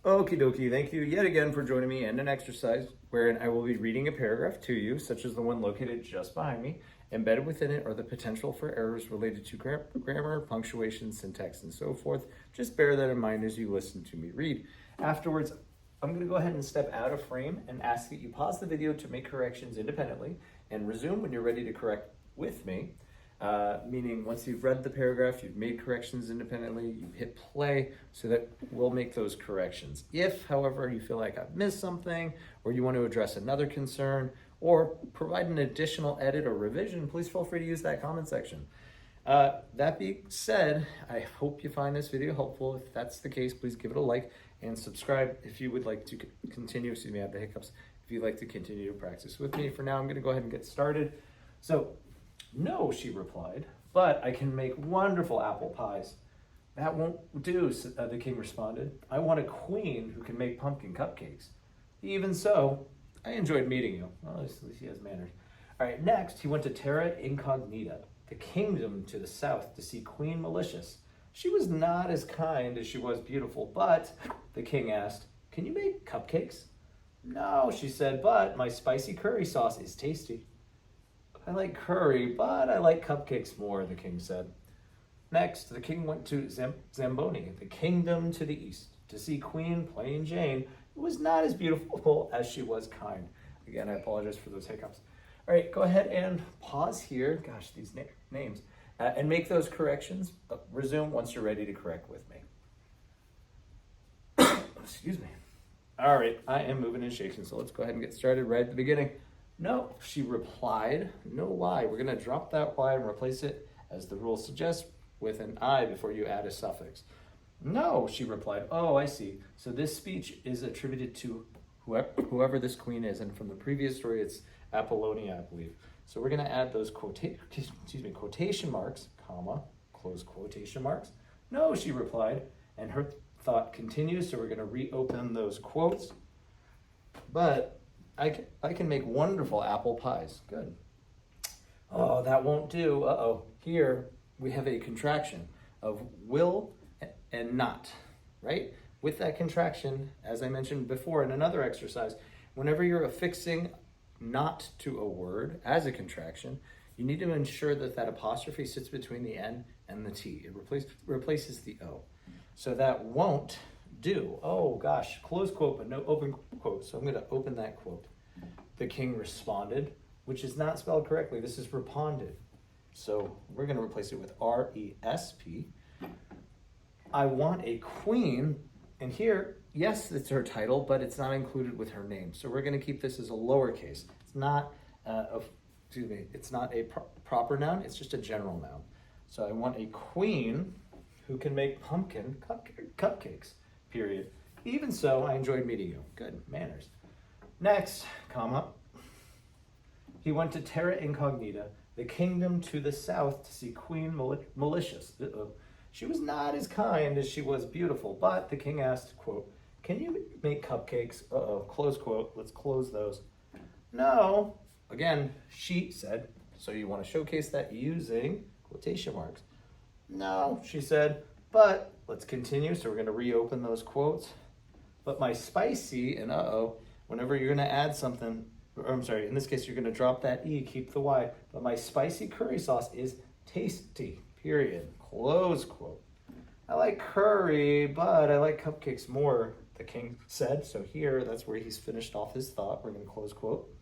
Okie dokie, thank you yet again for joining me in an exercise wherein I will be reading a paragraph to you, such as the one located just behind me. Embedded within it are the potential for errors related to grammar, punctuation, syntax, and so forth. Just bear that in mind as you listen to me read. Afterwards, I'm going to go ahead and step out of frame and ask that you pause the video to make corrections independently and resume when you're ready to correct with me. Meaning once you've read the paragraph, you've made corrections independently, you hit play so that we'll make those corrections. If, however, you feel like I've missed something or you want to address another concern or provide an additional edit or revision, please feel free to use that comment section. That being said, I hope you find this video helpful. If that's the case, please give it a like and subscribe if you would like to continue. Excuse me, I have the hiccups. If you'd like to continue to practice with me. For now, I'm going to go ahead and get started. So, no, she replied, but I can make wonderful apple pies. That won't do, the king responded. I want a queen who can make pumpkin cupcakes. Even so, I enjoyed meeting you. Well, at least he has manners. All right, next, he went to Terra Incognita, the kingdom to the south, to see Queen Malicious. She was not as kind as she was beautiful, but, the king asked, can you make cupcakes? No, she said, but my spicy curry sauce is tasty. I like curry, but I like cupcakes more, the king said. Next, the king went to Zamboni, the kingdom to the east, to see Queen Plain Jane, who was not as beautiful as she was kind. Again, I apologize for those hiccups. All right, go ahead and pause here. Gosh, these names. And make those corrections. Resume once you're ready to correct with me. Excuse me. All right, I am moving and shaking, so let's go ahead and get started right at the beginning. No, she replied. No Y. We're going to drop that Y and replace it, as the rule suggests, with an I before you add a suffix. No, she replied. Oh, I see. So this speech is attributed to whoever this queen is, and from the previous story, it's Apollonia, I believe. So we're going to add those quotation marks, comma, close quotation marks. No, she replied, and her thought continues, so we're going to reopen those quotes. But I can make wonderful apple pies. Good. Oh, that won't do. Uh-oh. Here we have a contraction of will and not, right? With that contraction, as I mentioned before in another exercise, whenever you're affixing not to a word as a contraction, you need to ensure that that apostrophe sits between the N and the T. It replaces the O. So that won't do. Oh gosh, close quote, but no open quote. So I'm going to open that quote. The king responded, which is not spelled correctly. This is responded. So we're going to replace it with R-E-S-P. I want a queen. And here, yes, it's her title, but it's not included with her name. So we're going to keep this as a lowercase. It's not it's not a proper noun. It's just a general noun. So I want a queen who can make pumpkin cupcakes, period. Even so, I enjoyed meeting you. Good manners. Next, comma, he went to Terra Incognita, the kingdom to the south, to see Queen Malicious. She was not as kind as she was beautiful, but the king asked, quote, can you make cupcakes? Close quote. Let's close those. No. Again, she said, so you want to showcase that using quotation marks. No, she said, but let's continue. So we're going to reopen those quotes. But my spicy, and whenever you're going to add something, or I'm sorry, in this case, you're going to drop that E, keep the Y, but my spicy curry sauce is tasty, period. Close quote. I like curry, but I like cupcakes more, the king said. So here, that's where he's finished off his thought. We're going to close quote.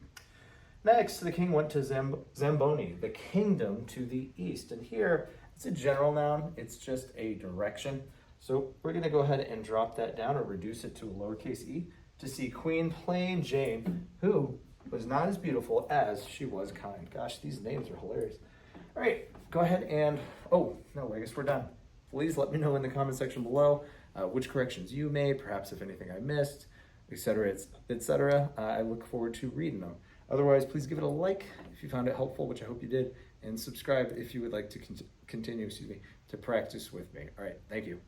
Next, the king went to Zamboni, the kingdom to the east. And here, it's a general noun. It's just a direction. So we're going to go ahead and drop that down or reduce it to a lowercase e to see Queen Plain Jane, who was not as beautiful as she was kind. Gosh, these names are hilarious. All right, go ahead and, oh, no, I guess we're done. Please let me know in the comment section below which corrections you made, perhaps if anything I missed, etc., etc. I look forward to reading them. Otherwise, please give it a like if you found it helpful, which I hope you did, and subscribe if you would like to continue, to practice with me. All right, thank you.